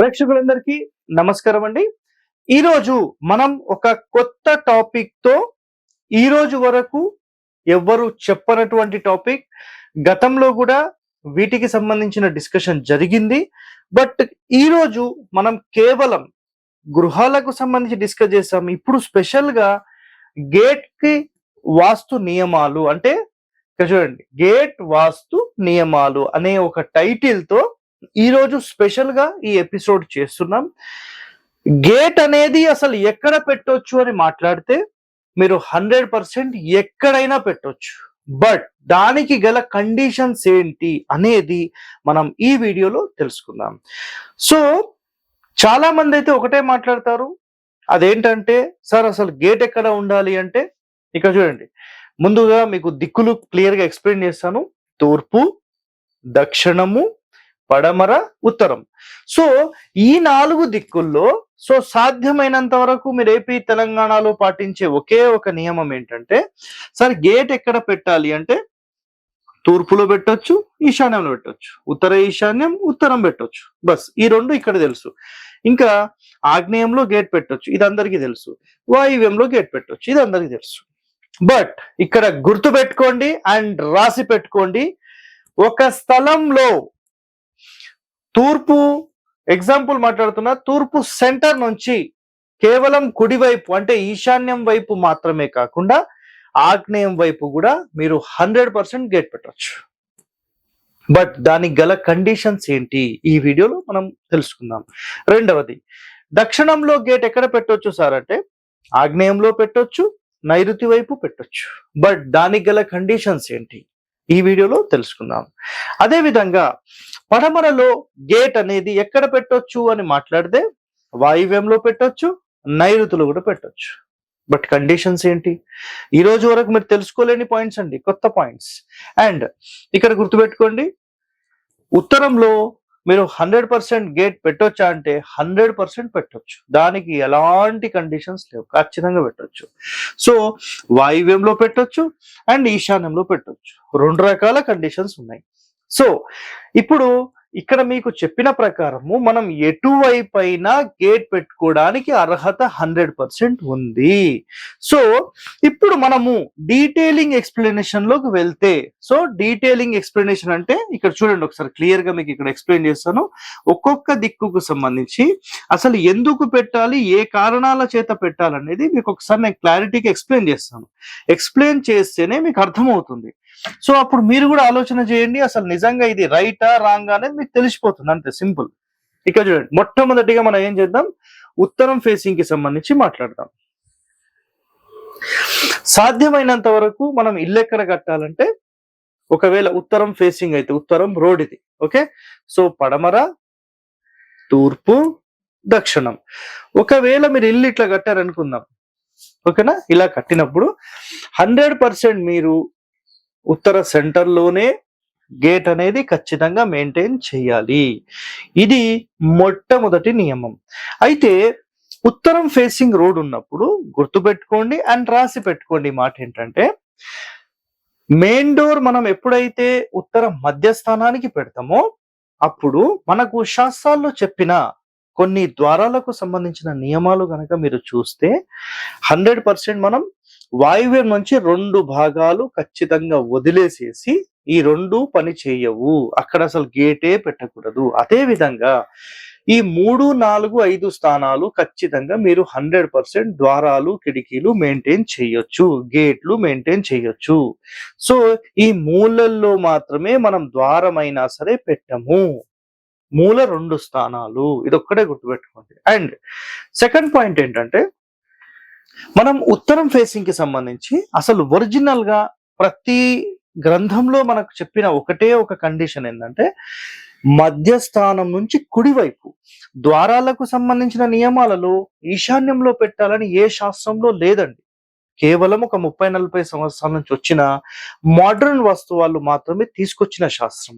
ప్రేక్షకులందరికీ నమస్కారం అండి. ఈరోజు మనం ఒక కొత్త టాపిక్ తో ఈ రోజు వరకు ఎవ్వరు చెప్పనటువంటి టాపిక్. గతంలో కూడా వీటికి సంబంధించిన డిస్కషన్ జరిగింది. బట్ ఈ రోజు మనం కేవలం గృహాలకు సంబంధించి డిస్కస్ చేస్తాం. ఇప్పుడు స్పెషల్ గా గేట్ కి వాస్తు నియమాలు అంటే ఇక్కడ చూడండి, గేట్ వాస్తు నియమాలు అనే ఒక టైటిల్ తో ఈ రోజు స్పెషల్ గా ఈ ఎపిసోడ్ చేస్తున్నాం. గేట్ అనేది అసలు ఎక్కడ పెట్టొచ్చు అని మాట్లాడితే మీరు 100% ఎక్కడైనా పెట్టొచ్చు. బట్ దానికి గల కండిషన్స్ ఏంటి అనేది మనం ఈ వీడియోలో తెలుసుకుందాం. సో చాలా మంది అయితే ఒకటే మాట్లాడతారు, అదేంటంటే సార్ అసలు గేట్ ఎక్కడ ఉండాలి అంటే ఇక్కడ చూడండి, ముందుగా మీకు దిక్కులు క్లియర్ గా ఎక్స్ప్లెయిన్ చేస్తాను. తూర్పు, దక్షిణము, పడమర, ఉత్తరం. సో ఈ 4 దిక్కుల్లో సో సాధ్యమైనంత వరకు మీరు ఏపీ తెలంగాణలో పాటించే ఒకే ఒక నియమం ఏంటంటే, సార్ గేట్ ఎక్కడ పెట్టాలి అంటే తూర్పులో పెట్టొచ్చు, ఈశాన్యంలో పెట్టొచ్చు, ఉత్తర ఈశాన్యం, ఉత్తరం పెట్టొచ్చు. బస్ ఈ 2 ఇక్కడ తెలుసు. ఇంకా ఆగ్నేయంలో గేట్ పెట్టొచ్చు, ఇది అందరికీ తెలుసు. వాయువ్యంలో గేట్ పెట్టొచ్చు, ఇది అందరికీ తెలుసు. బట్ ఇక్కడ గుర్తు పెట్టుకోండి అండ్ రాసి పెట్టుకోండి, ఒక స్థలంలో తూర్పు, ఎగ్జాంపుల్ మాట్లాడుతున్నా, తూర్పు సెంటర్ నుంచి కేవలం కుడివైపు అంటే ఈశాన్యం వైపు మాత్రమే కాకుండా ఆగ్నేయం వైపు కూడా మీరు 100% గేట్ పెట్టవచ్చు. బట్ దానికి గల కండిషన్స్ ఏంటి ఈ వీడియోలో మనం తెలుసుకుందాం. రెండవది, దక్షిణంలో గేట్ ఎక్కడ పెట్టొచ్చు సార్ అంటే ఆగ్నేయంలో పెట్టొచ్చు, నైరుతి వైపు పెట్టొచ్చు. బట్ దానికి గల కండిషన్స్ ఏంటి ఈ వీడియోలో తెలుసుకుందాం. అదే విధంగా పడమరలో గేట్ అనేది ఎక్కడ పెట్టొచ్చు అని మాట్లాడితే వాయువ్యంలో పెట్టొచ్చు, నైరుతిలో కూడా పెట్టొచ్చు. బట్ కండిషన్స్ ఏంటి ఈ రోజు వరకు మీరు తెలుసుకోలేని పాయింట్స్ అండి, కొత్త పాయింట్స్. అండ్ ఇక్కడ గుర్తుపెట్టుకోండి, ఉత్తరంలో మీరు 100% గేట్ పెట్టొచ్చా అంటే 100% పెట్టొచ్చు, దానికి ఎలాంటి కండిషన్స్ లేవు, ఖచ్చితంగా పెట్టొచ్చు. సో వాయువ్యంలో పెట్టొచ్చు అండ్ ఈశాన్యంలో పెట్టొచ్చు, 2 రకాల కండిషన్స్ ఉన్నాయి. సో ఇప్పుడు ఇక్కడ మీకు చెప్పిన ప్రకారము మనం ఎటువైపైనా గేట్ పెట్టుకోవడానికి అర్హత 100% ఉంది. సో ఇప్పుడు మనము డీటెయిలింగ్ ఎక్స్ప్లెనేషన్ లోకి వెళ్తే, సో డీటెయిలింగ్ ఎక్స్ప్లెనేషన్ అంటే ఇక్కడ చూడండి, ఒకసారి క్లియర్ గా మీకు ఇక్కడ ఎక్స్ప్లెయిన్ చేస్తాను. ఒక్కొక్క దిక్కుకు సంబంధించి అసలు ఎందుకు పెట్టాలి, ఏ కారణాల చేత పెట్టాలనేది మీకు ఒకసారి నేను క్లారిటీగా ఎక్స్ప్లెయిన్ చేస్తాను. ఎక్స్ప్లెయిన్ చేస్తేనే మీకు అర్థమవుతుంది. సో అప్పుడు మీరు కూడా ఆలోచన చేయండి, అసలు నిజంగా ఇది రైటా రాంగ్ అనేది మీకు తెలిసిపోతుంది, అంతే సింపుల్. ఇక్కడ చూడండి, మొట్టమొదటిగా మనం ఏం చేద్దాం, ఉత్తరం ఫేసింగ్ కి సంబంధించి మాట్లాడదాం. సాధ్యమైనంత వరకు మనం ఇల్లు ఎక్కడ కట్టాలంటే, ఒకవేళ ఉత్తరం ఫేసింగ్ అయితే ఉత్తరం రోడ్ ఇది, ఓకే. సో పడమర, తూర్పు, దక్షిణం. ఒకవేళ మీరు ఇల్లు ఇట్లా కట్టారనుకుందాం, ఓకేనా, ఇలా కట్టినప్పుడు 100% మీరు ఉత్తర సెంటర్లోనే గేట్ అనేది ఖచ్చితంగా మెయింటైన్ చేయాలి. ఇది మొట్టమొదటి నియమం. అయితే ఉత్తరం ఫేసింగ్ రోడ్ ఉన్నప్పుడు గుర్తుపెట్టుకోండి అండ్ రాసి పెట్టుకోండి మాట ఏంటంటే, మెయిన్ డోర్ మనం ఎప్పుడైతే ఉత్తర మధ్యస్థానానికి పెడతామో అప్పుడు మనకు శాస్త్రాల్లో చెప్పిన కొన్ని ద్వారాలకు సంబంధించిన నియమాలు కనుక మీరు చూస్తే 100% మనం వాయువ్యం నుంచి 2 భాగాలు ఖచ్చితంగా వదిలేసేసి ఈ 2 పని చేయవు, అక్కడ అసలు గేటే పెట్టకూడదు. అదే విధంగా ఈ 3, 4, 5 స్థానాలు ఖచ్చితంగా మీరు 100% ద్వారాలు, కిటికీలు మెయింటైన్ చేయొచ్చు, గేట్లు మెయింటైన్ చేయొచ్చు. సో ఈ మూలల్లో మాత్రమే మనం ద్వారమైనా సరే పెట్టము, మూల 2 స్థానాలు, ఇదొక్కడే గుర్తుపెట్టుకోండి. అండ్ సెకండ్ పాయింట్ ఏంటంటే, మనం ఉత్తరం ఫేసింగ్ కి సంబంధించి అసలు ఒరిజినల్ గా ప్రతి గ్రంథంలో మనకు చెప్పిన ఒకటే ఒక కండిషన్ ఏంటంటే, మధ్యస్థానం నుంచి కుడివైపు ద్వారాలకు సంబంధించిన నియమాలలో ఈశాన్యంలో పెట్టాలని ఏ శాస్త్రంలో లేదండి. కేవలం ఒక 30-40 సంవత్సరాల నుంచి వచ్చిన మోడర్న్ వస్తువులు మాత్రమే తీసుకొచ్చిన శాస్త్రం.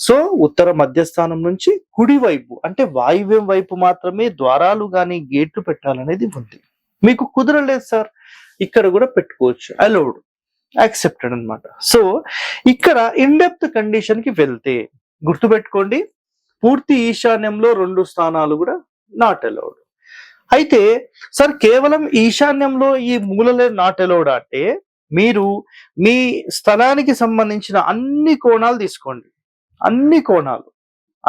సో ఉత్తర మధ్యస్థానం నుంచి కుడివైపు అంటే వాయువ్యం వైపు మాత్రమే ద్వారాలు కానీ గేట్లు పెట్టాలనేది ఉంది. మీకు కుదరలేదు సార్, ఇక్కడ కూడా పెట్టుకోవచ్చు, అలౌడ్, యాక్సెప్టెడ్ అన్నమాట. సో ఇక్కడ ఇన్ డెప్త్ కండిషన్ కి వెళ్తే గుర్తుపెట్టుకోండి, పూర్తి ఈశాన్యంలో 2 స్థానాలు కూడా నాట్ అలౌడ్. అయితే సార్ కేవలం ఈశాన్యంలో ఈ మూలలే నాట్ అలౌడ్ అంటే మీరు మీ స్థలానికి సంబంధించిన అన్ని కోణాలు తీసుకోండి. అన్ని కోణాలు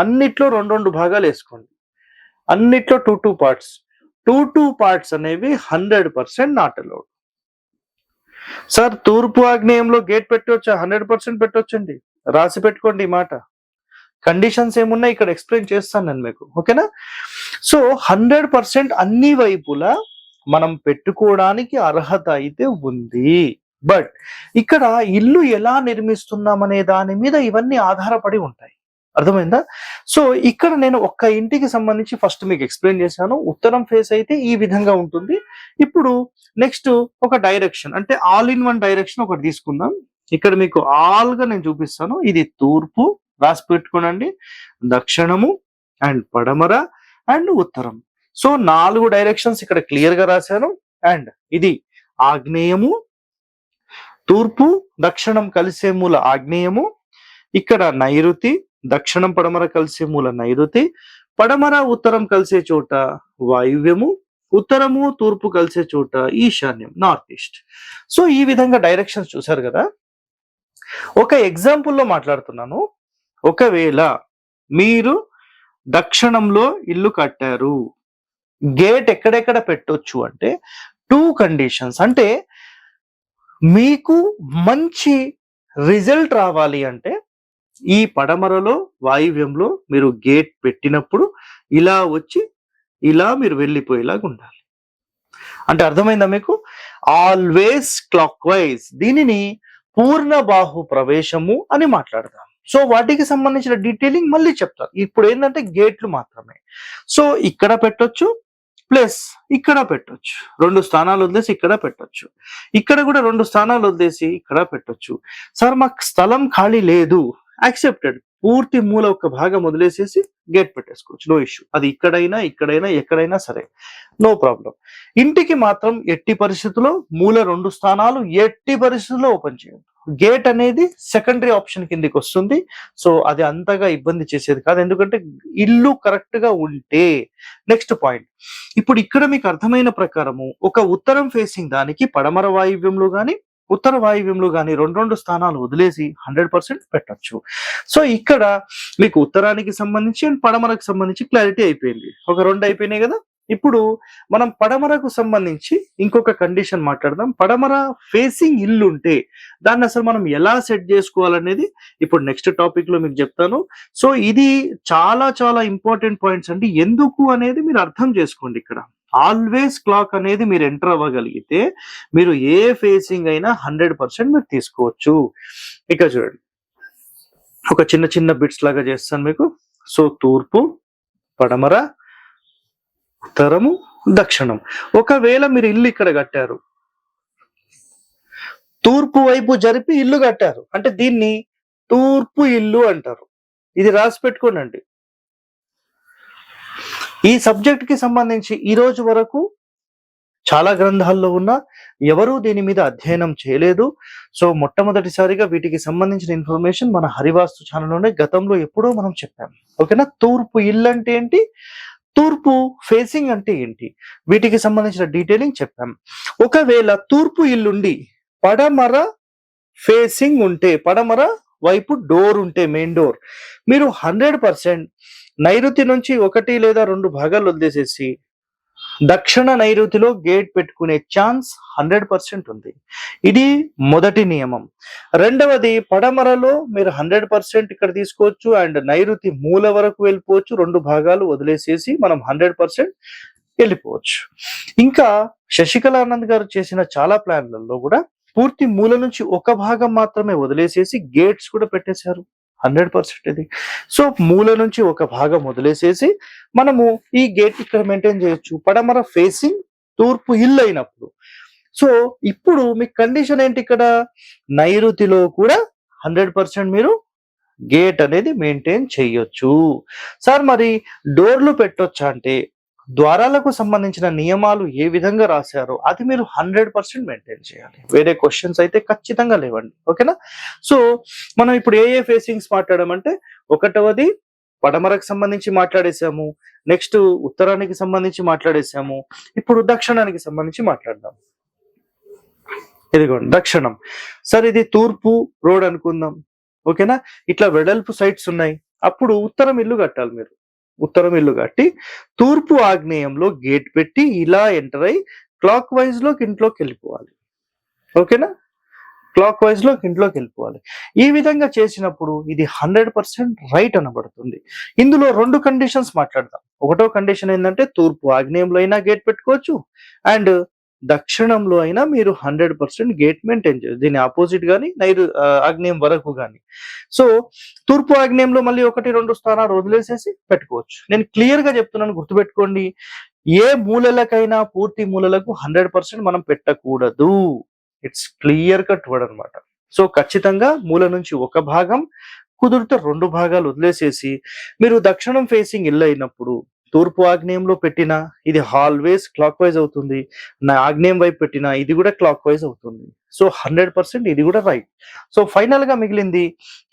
అన్నిట్లో 2 భాగాలు వేసుకోండి. అన్నిట్లో 2 పార్ట్స్. 2 పార్ట్స్ అనేవి 100% నాట్ అలౌడ్. సార్ తూర్పు ఆగ్నేయంలో గేట్ పెట్టవచ్చా? 100% పెట్టవచ్చండి. రాసి పెట్టుకోండి ఈ మాట. కండిషన్స్ ఏమున్నాయి ఇక్కడ ఎక్స్ప్లెయిన్ చేస్తాను నేను మీకు. ఓకేనా? సో 100% అన్ని వైపులా మనం పెట్టుకోవడానికి అర్హత అయితే ఉంది. బట్ ఇక్కడ ఇల్లు ఎలా నిర్మిస్తున్నాం అనే దాని మీద ఇవన్నీ ఆధారపడి ఉంటాయి. అర్థమైందా? సో ఇక్కడ నేను ఒక్క ఇంటికి సంబంధించి ఫస్ట్ మీకు ఎక్స్ప్లెయిన్ చేశాను. ఉత్తరం ఫేస్ అయితే ఈ విధంగా ఉంటుంది. ఇప్పుడు నెక్స్ట్ ఒక డైరెక్షన్ అంటే ఆల్ ఇన్ వన్ డైరెక్షన్ ఒకటి తీసుకుందాం. ఇక్కడ మీకు ఆల్ గా నేను చూపిస్తాను. ఇది తూర్పు రాసి పెట్టుకోనండి, దక్షిణము అండ్ పడమర అండ్ ఉత్తరం. సో 4 డైరెక్షన్స్ ఇక్కడ క్లియర్ గా రాశాను. అండ్ ఇది ఆగ్నేయము, తూర్పు దక్షిణం కలిసే మూల ఆగ్నేయము, ఇక్కడ నైరుతి, దక్షిణం పడమర కలిసే మూల నైరుతి, పడమర ఉత్తరం కలిసే చోట వాయువ్యము, ఉత్తరము తూర్పు కలిసే చోట ఈశాన్యం నార్త్ ఈస్ట్. సో ఈ విధంగా డైరెక్షన్స్ చూసారు కదా. ఒక ఎగ్జాంపుల్లో మాట్లాడుతున్నాను. ఒకవేళ మీరు దక్షిణంలో ఇల్లు కట్టారు, గేట్ ఎక్కడెక్కడ పెట్టొచ్చు అంటే 2 కండిషన్స్. అంటే మీకు మంచి రిజల్ట్ రావాలి అంటే ఈ పడమరలో వాయువ్యంలో మీరు గేట్ పెట్టినప్పుడు ఇలా వచ్చి ఇలా మీరు వెళ్ళిపోయేలాగా ఉండాలి. అంటే అర్థమైందా మీకు? Always clock wise. దీనిని పూర్ణ బాహు ప్రవేశము అని మాట్లాడదాం. సో వాటికి సంబంధించిన డీటెయిలింగ్ మళ్ళీ చెప్తాను. ఇప్పుడు ఏంటంటే గేట్లు మాత్రమే. సో ఇక్కడ పెట్టొచ్చు ప్లస్ ఇక్కడ పెట్టొచ్చు. 2 స్థానాలు వదిలేసి ఇక్కడ పెట్టొచ్చు. ఇక్కడ కూడా 2 స్థానాలు వదిలేసి ఇక్కడ పెట్టొచ్చు. సార్ మాకు స్థలం ఖాళీ లేదు, యాక్సెప్టెడ్. పూర్తి మూల ఒక భాగం వదిలేసేసి గేట్ పెట్టేసుకోవచ్చు. No issue. అది ఇక్కడైనా ఇక్కడైనా ఎక్కడైనా సరే, నో ప్రాబ్లం. ఇంటికి మాత్రం ఎట్టి పరిస్థితుల్లో మూల 2 స్థానాలు ఎట్టి పరిస్థితుల్లో ఓపెన్ చేయొద్దు. గేట్ అనేది సెకండరీ ఆప్షన్ కిందకి వస్తుంది. సో అది అంతగా ఇబ్బంది చేసేది కాదు, ఎందుకంటే ఇల్లు కరెక్ట్ గా ఉంటే. నెక్స్ట్ పాయింట్, ఇప్పుడు ఇక్కడ మీకు అర్థమైన ప్రకారము ఒక ఉత్తరం ఫేసింగ్ దానికి పడమర వాయువ్యంలో గాని ఉత్తర వాయువ్యంలో కానీ 2 స్థానాలు వదిలేసి 100% పెట్టచ్చు. సో ఇక్కడ మీకు ఉత్తరానికి సంబంధించి అండ్ పడమరకు సంబంధించి క్లారిటీ అయిపోయింది. ఒక 2 అయిపోయినాయి కదా. ఇప్పుడు మనం పడమరకు సంబంధించి ఇంకొక కండిషన్ మాట్లాడదాం. పడమర ఫేసింగ్ ఇల్లు ఉంటే దాన్ని అసలు మనం ఎలా సెట్ చేసుకోవాలనేది ఇప్పుడు నెక్స్ట్ టాపిక్ లో మీకు చెప్తాను. సో ఇది చాలా చాలా ఇంపార్టెంట్ పాయింట్స్ అండి. ఎందుకు అనేది మీరు అర్థం చేసుకోండి. ఇక్కడ ఆల్వేస్ క్లాక్ అనేది మీరు ఎంటర్ అవ్వగలిగితే మీరు ఏ ఫేసింగ్ అయినా 100% మీరు తీసుకోవచ్చు. ఇక చూడండి, ఒక చిన్న చిన్న బిట్స్ లాగా చేస్తాను మీకు. సో తూర్పు, పడమర, ఉత్తరము, దక్షిణం. ఒకవేళ మీరు ఇల్లు ఇక్కడ కట్టారు, తూర్పు వైపు జరిపి ఇల్లు కట్టారు అంటే దీన్ని తూర్పు ఇల్లు అంటారు. ఇది రాసి పెట్టుకోనండి. ఈ సబ్జెక్ట్ కి సంబంధించి ఈ రోజు వరకు చాలా గ్రంథాల్లో ఉన్న ఎవరూ దీని మీద అధ్యయనం చేయలేదు. సో మొట్టమొదటిసారిగా వీటికి సంబంధించిన ఇన్ఫర్మేషన్ మన హరివాస్తు ఛానల్లోనే గతంలో ఎప్పుడో మనం చెప్పాం. ఓకేనా? తూర్పు ఇల్లు అంటే ఏంటి, తూర్పు ఫేసింగ్ అంటే ఏంటి, వీటికి సంబంధించిన డీటెయిలింగ్ చెప్పాం. ఒకవేళ తూర్పు ఇల్లుండి పడమర ఫేసింగ్ ఉంటే, పడమర వైపు డోర్ ఉంటే, మెయిన్ డోర్, మీరు 100% నైరుతి నుంచి 1 లేదా 2 భాగాలు వదిలేసేసి దక్షిణ నైరుతిలో గేట్ పెట్టుకునే ఛాన్స్ 100% ఉంది. ఇది మొదటి నియమం. రెండవది, పడమరలో మీరు 100% ఇక్కడ తీసుకోవచ్చు అండ్ నైరుతి మూల వరకు వెళ్ళిపోవచ్చు. 2 భాగాలు వదిలేసేసి మనం 100% వెళ్ళిపోవచ్చు. ఇంకా శశికళానంద్ గారు చేసిన చాలా ప్లాన్లలో కూడా పూర్తి మూల నుంచి ఒక భాగం మాత్రమే వదిలేసేసి గేట్స్ కూడా పెట్టేశారు. 100% ఇది. సో మూల నుంచి ఒక భాగం వదిలేసేసి మనము ఈ గేట్ ఇక్కడ మెయింటైన్ చేయొచ్చు, పడమర ఫేసింగ్ తూర్పు ఇల్లు అయినప్పుడు. సో ఇప్పుడు మీ కండిషన్ ఏంటి, ఇక్కడ నైరుతిలో కూడా 100% మీరు గేట్ అనేది మెయింటైన్ చేయొచ్చు. సార్ మరి డోర్లు పెట్టొచ్చా అంటే ద్వారాలకు సంబంధించిన నియమాలు ఏ విధంగా రాశారో అది మీరు 100% మెయింటైన్ చేయాలి. వేరే క్వశ్చన్స్ అయితే ఖచ్చితంగా లేవండి. ఓకేనా? సో మనం ఇప్పుడు ఏ ఫేసింగ్స్ మాట్లాడమంటే, ఒకటవది పడమరకు సంబంధించి మాట్లాడేశాము, నెక్స్ట్ ఉత్తరానికి సంబంధించి మాట్లాడేశాము, ఇప్పుడు దక్షిణానికి సంబంధించి మాట్లాడదాం. ఇదిగోండి దక్షిణం. సార్ ఇది తూర్పు రోడ్ అనుకుందాం, ఓకేనా. ఇట్లా వెడల్పు సైట్స్ ఉన్నాయి. అప్పుడు ఉత్తరం ఇల్లు కట్టాలి మీరు. ఉత్తరం ఇల్లు కట్టి తూర్పు ఆగ్నేయంలో గేట్ పెట్టి ఇలా ఎంటర్ అయ్యి క్లాక్ వైజ్ లోకి ఇంట్లోకి వెళ్ళిపోవాలి, ఓకేనా. క్లాక్ వైజ్ లోకి ఇంట్లోకి వెళ్ళిపోవాలి. ఈ విధంగా చేసినప్పుడు ఇది 100% రైట్ అనబడుతుంది. ఇందులో 2 కండిషన్స్ మాట్లాడదాం. ఒకటో కండిషన్ ఏంటంటే తూర్పు ఆగ్నేయంలో అయినా గేట్ పెట్టుకోవచ్చు, అండ్ దక్షిణంలో అయినా మీరు 100% గేట్ మెయింటైన్ చేయొచ్చు. దీని ఆపోజిట్ గానీ ఆగ్నేయం వరకు గానీ. సో తూర్పు ఆగ్నేయంలో మళ్ళీ 1-2 స్థానాలు వదిలేసేసి పెట్టుకోవచ్చు. నేను క్లియర్ గా చెప్తున్నాను, గుర్తుపెట్టుకోండి. ఏ మూలలకైనా పూర్తి మూలలకు 100% మనం పెట్టకూడదు. ఇట్స్ క్లియర్ కట్ వర్డ్ అనమాట. సో ఖచ్చితంగా మూల నుంచి ఒక భాగం, కుదిరితే 2 భాగాలు వదిలేసేసి మీరు దక్షిణం ఫేసింగ్ ఇల్లు అయినప్పుడు తూర్పు ఆగ్నేయంలో పెట్టినా ఇది ఆల్వేస్ క్లాక్ వైజ్ అవుతుంది, నా ఆగ్నేయం వైపు పెట్టినా ఇది కూడా క్లాక్ వైజ్ అవుతుంది. సో 100% ఇది కూడా రైట్. సో ఫైనల్ గా మిగిలింది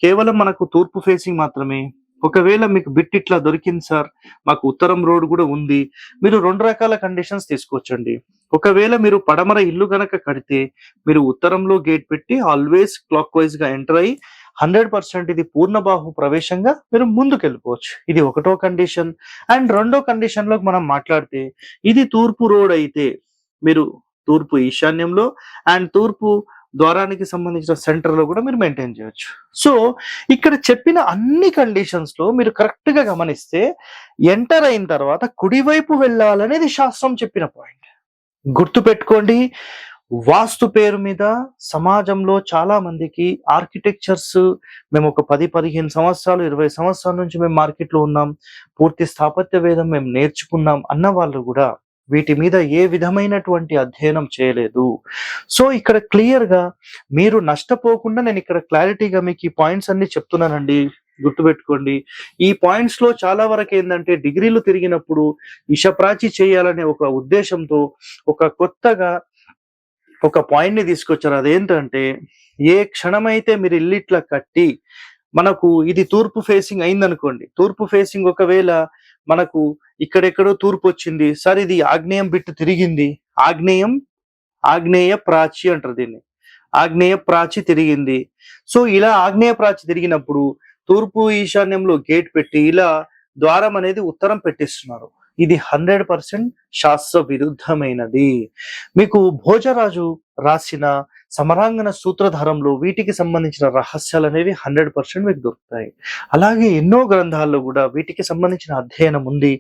కేవలం మనకు తూర్పు ఫేసింగ్ మాత్రమే. ఒకవేళ మీకు బిట్ ఇట్లా దొరికింది సార్, మాకు ఉత్తరం రోడ్ కూడా ఉంది, మీరు 2 రకాల కండిషన్స్ తీసుకోవచ్చండి. ఒకవేళ మీరు పడమర ఇల్లు గనక కడితే మీరు ఉత్తరంలో గేట్ పెట్టి ఆల్వేస్ క్లాక్ వైజ్ గా ఎంటర్ అయ్యి 100% ఇది పూర్ణబాహు ప్రవేశంగా మీరు ముందుకు వెళ్ళిపోవచ్చు. ఇది ఒకటో కండిషన్. అండ్ రెండో కండిషన్ లో మనం మాట్లాడితే ఇది తూర్పు రోడ్ అయితే మీరు తూర్పు ఈశాన్యంలో అండ్ తూర్పు ద్వారానికి సంబంధించిన సెంటర్ లో కూడా మీరు మెయింటైన్ చేయొచ్చు. సో ఇక్కడ చెప్పిన అన్ని కండిషన్స్ లో మీరు కరెక్ట్ గా గమనిస్తే ఎంటర్ అయిన తర్వాత కుడివైపు వెళ్ళాలనేది శాస్త్రం చెప్పిన పాయింట్. గుర్తు పెట్టుకోండి, వాస్తు పేరు మీద సమాజంలో చాలా మందికి ఆర్కిటెక్చర్స్, మేము ఒక 10-15 సంవత్సరాలు 20 సంవత్సరాల నుంచి మేము మార్కెట్ లో ఉన్నాం, పూర్తి స్థాపత్య వేదం మేము నేర్చుకున్నాం అన్న వాళ్ళు కూడా వీటి మీద ఏ విధమైనటువంటి అధ్యయనం చేయలేదు. సో ఇక్కడ క్లియర్ గా మీరు నష్టపోకుండా నేను ఇక్కడ క్లారిటీగా మీకు ఈ పాయింట్స్ అన్ని చెప్తున్నానండి. గుర్తుపెట్టుకోండి, ఈ పాయింట్స్ లో చాలా వరకు ఏంటంటే డిగ్రీలు తిరిగినప్పుడు ఇషప్రాచి చేయాలనే ఒక ఉద్దేశంతో ఒక కొత్తగా ఒక పాయింట్ ని తీసుకొచ్చారు. అదేంటంటే ఏ క్షణమైతే మీరు ఇల్లు ఇట్లా కట్టి మనకు ఇది తూర్పు ఫేసింగ్ అయిందనుకోండి, తూర్పు ఫేసింగ్ ఒకవేళ మనకు ఇక్కడెక్కడో తూర్పు వచ్చింది సార్, ఇది ఆగ్నేయం బిట్టు తిరిగింది, ఆగ్నేయ ప్రాచి అంటారు దీన్ని, ఆగ్నేయ ప్రాచి తిరిగింది. సో ఇలా ఆగ్నేయ ప్రాచి తిరిగినప్పుడు తూర్పు ఈశాన్యంలో గేట్ పెట్టి ఇలా ద్వారం అనేది ఉత్తరం పెట్టిస్తున్నారు. ఇది 100% శాస్త్ర విరుద్ధమైనది. మీకు భోజరాజు రాసిన సమరాంగణ సూత్రధారంలో వీటికి సంబంధించిన రహస్యాలు అనేవి 100% మీకు దొరుకుతాయి. అలాగే ఎన్నో గ్రంథాల్లో కూడా వీటికి సంబంధించిన అధ్యయనం ఉంది.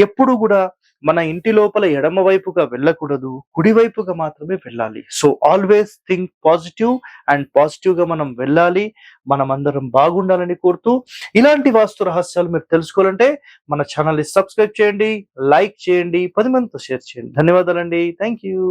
ఎప్పుడు కూడా మన ఇంటి లోపల ఎడమ వైపుగా వెళ్ళకూడదు, కుడివైపుగా మాత్రమే వెళ్ళాలి. So always think positive and positive గా మనం వెళ్ళాలి. మనం అందరం బాగుండాలని కోరుతూ ఇలాంటి వాస్తు రహస్యాలు మీరు తెలుసుకోవాలంటే మన ఛానల్ ని సబ్స్క్రైబ్ చేయండి, లైక్ చేయండి, 10 మందితో షేర్ చేయండి. ధన్యవాదాలండి. Thank you.